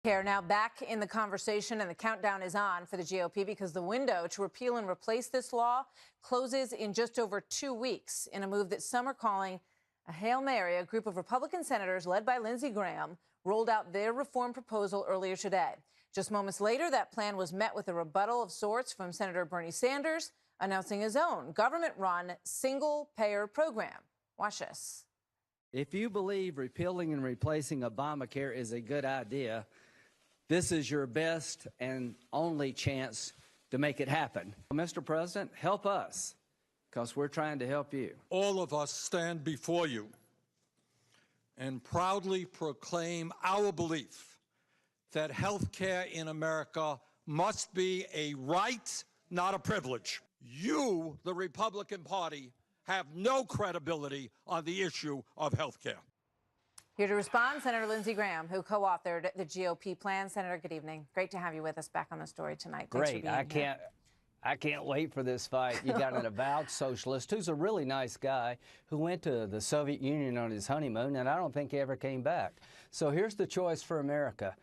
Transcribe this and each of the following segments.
Care now back in the conversation, and the countdown is on for the GOP because the window to repeal and replace this law closes in just over 2 weeks in a move that some are calling a Hail Mary. A group of Republican senators led by Lindsey Graham rolled out their reform proposal earlier today. Just moments later, that plan was met with a rebuttal of sorts from Senator Bernie Sanders, announcing his own government-run single-payer program. Watch this. If you believe repealing and replacing Obamacare is a good idea, this is your best and only chance to make it happen. Mr. President, help us, because we're trying to help you. All of us stand before you and proudly proclaim our belief that health care in America must be a right, not a privilege. You, the Republican Party, have no credibility on the issue of health care. Here to respond, Senator Lindsey Graham, who co-authored the GOP plan. Senator, good evening. Great to have you with us back on the story tonight. Thanks Great. I can't wait for this fight. You got an avowed socialist who's a really nice guy who went to the Soviet Union on his honeymoon, and I don't think he ever came back. So here's the choice for America.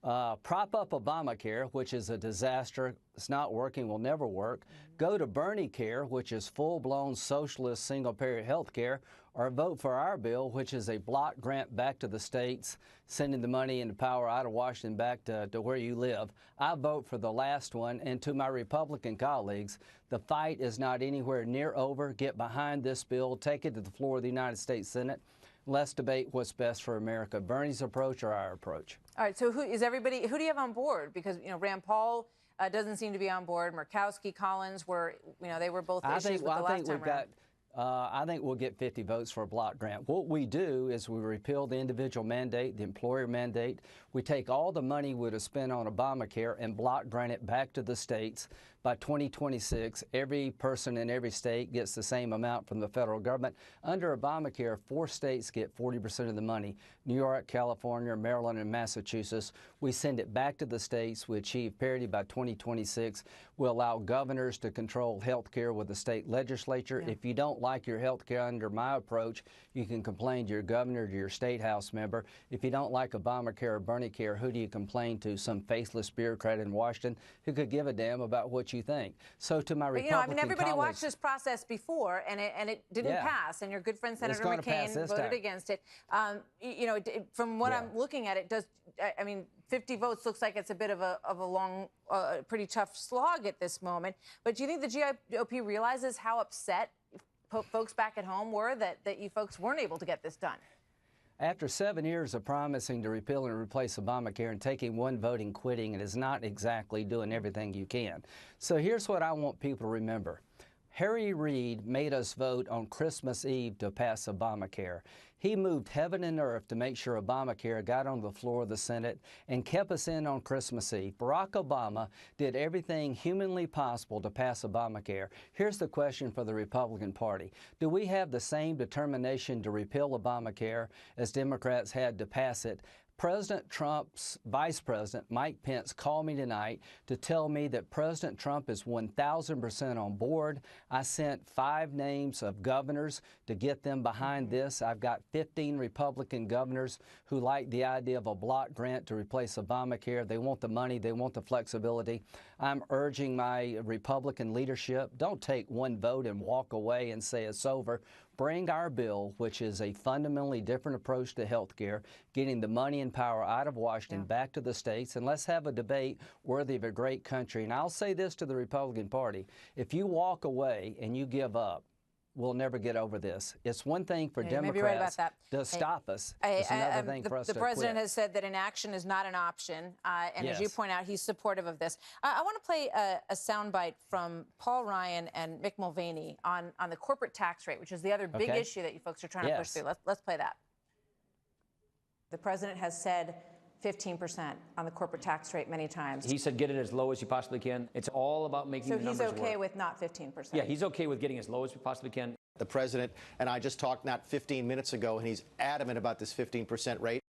Prop up Obamacare, which is a disaster. It's not working, will never work. Go to Bernie Care, which is full-blown socialist single-payer health care, or vote for our bill, which is a block grant back to the states, sending the money and the power out of Washington back to where you live. I vote for the last one, and to my Republican colleagues, the fight is not anywhere near over. Get behind this bill, take it to the floor of the United States Senate. Let's debate what's best for America, Bernie's approach or our approach. All right, so who do you have on board? Because, Rand Paul doesn't seem to be on board. Murkowski, Collins were, they were both issues with the last time around. I think we'll get 50 votes for a block grant. What we do is we repeal the individual mandate, the employer mandate. We take all the money we would have spent on Obamacare and block grant it back to the states. By 2026, every person in every state gets the same amount from the federal government. Under Obamacare, 4 states get 40% of the money: New York, California, Maryland, and Massachusetts. We send it back to the states. We achieve parity by 2026. We allow governors to control health care with the state legislature. Yeah. If you don't like your health care under my approach, you can complain to your governor, to your state house member. If you don't like Obamacare or Bernie Care, who do you complain to? Some faceless bureaucrat in Washington who could give a damn about what you think. So to my Republican everybody colleagues, watched this process before, and it didn't pass, and your good friend Senator McCain voted against it. From what I'm looking at, it does. 50 votes looks like it's a bit of a long, pretty tough slog at this moment. But do you think the GOP realizes how upset folks back at home were that you folks weren't able to get this done? After 7 years of promising to repeal and replace Obamacare and taking one vote and quitting, it is not exactly doing everything you can. So here's what I want people to remember. Harry Reid made us vote on Christmas Eve to pass Obamacare. He moved heaven and earth to make sure Obamacare got on the floor of the Senate and kept us in on Christmas Eve. Barack Obama did everything humanly possible to pass Obamacare. Here's the question for the Republican Party. Do we have the same determination to repeal Obamacare as Democrats had to pass it? President Trump's Vice President, Mike Pence, called me tonight to tell me that President Trump is 1,000% on board. I sent 5 names of governors to get them behind this. I've got 15 Republican governors who like the idea of a block grant to replace Obamacare. They want the money. They want the flexibility. I'm urging my Republican leadership, don't take one vote and walk away and say it's over. Bring our bill, which is a fundamentally different approach to health care, getting the money and power out of Washington back to the states, and let's have a debate worthy of a great country. And I'll say this to the Republican Party. If you walk away and you give up, we'll never get over this. It's one thing for Democrats to stop us. It's another thing for us to quit. The president has said that inaction is not an option, and as you point out, he's supportive of this. I want to play a soundbite from Paul Ryan and Mick Mulvaney on the corporate tax rate, which is the other big issue that you folks are trying to push through. Let's play that. The president has said 15% on the corporate tax rate many times. He said get it as low as you possibly can. It's all about making the numbers work. So he's okay with not 15%? Yeah, he's okay with getting as low as we possibly can. The president and I just talked not 15 minutes ago, and he's adamant about this 15% rate.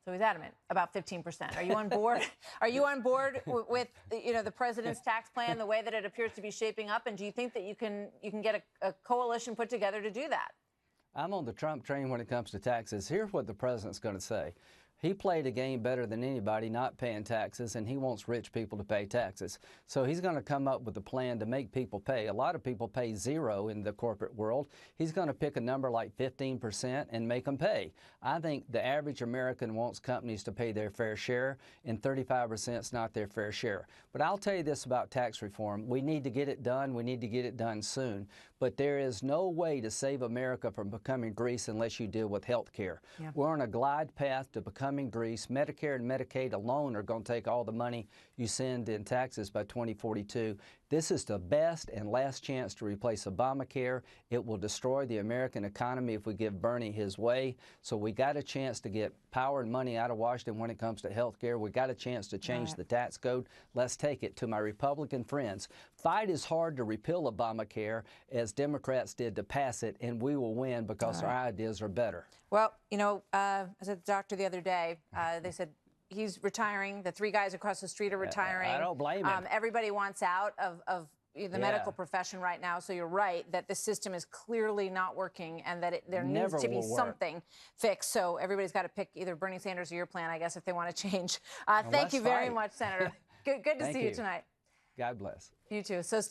So he's adamant about 15%. Are you on board? Are you on board with the president's tax plan, the way that it appears to be shaping up? And do you think that you can get a coalition put together to do that? I'm on the Trump train when it comes to taxes. Here's what the president's going to say. He played a game better than anybody, not paying taxes, and he wants rich people to pay taxes. So he's going to come up with a plan to make people pay. A lot of people pay zero in the corporate world. He's going to pick a number like 15% and make them pay. I think the average American wants companies to pay their fair share, and 35% is not their fair share. But I'll tell you this about tax reform. We need to get it done. We need to get it done soon. But there is no way to save America from becoming Greece unless you deal with health care. Yeah. We're on a glide path to becoming Greece. Medicare and Medicaid alone are going to take all the money you send in taxes by 2042. This is the best and last chance to replace Obamacare. It will destroy the American economy if we give Bernie his way. So we got a chance to get power and money out of Washington when it comes to health care. We got a chance to change the tax code. Let's take it. To my Republican friends, fight as hard to repeal Obamacare as Democrats did to pass it, and we will win because our ideas are better. Well, you know, I was at the doctor the other day. They said he's retiring. The three guys across the street are retiring. I don't blame him. Everybody wants out of the medical profession right now. So you're right that the system is clearly not working and that there needs to be something fixed. So everybody's got to pick either Bernie Sanders or your plan, I guess, if they want to change. Thank you very much, Senator. Good to see you tonight. God bless. You too. So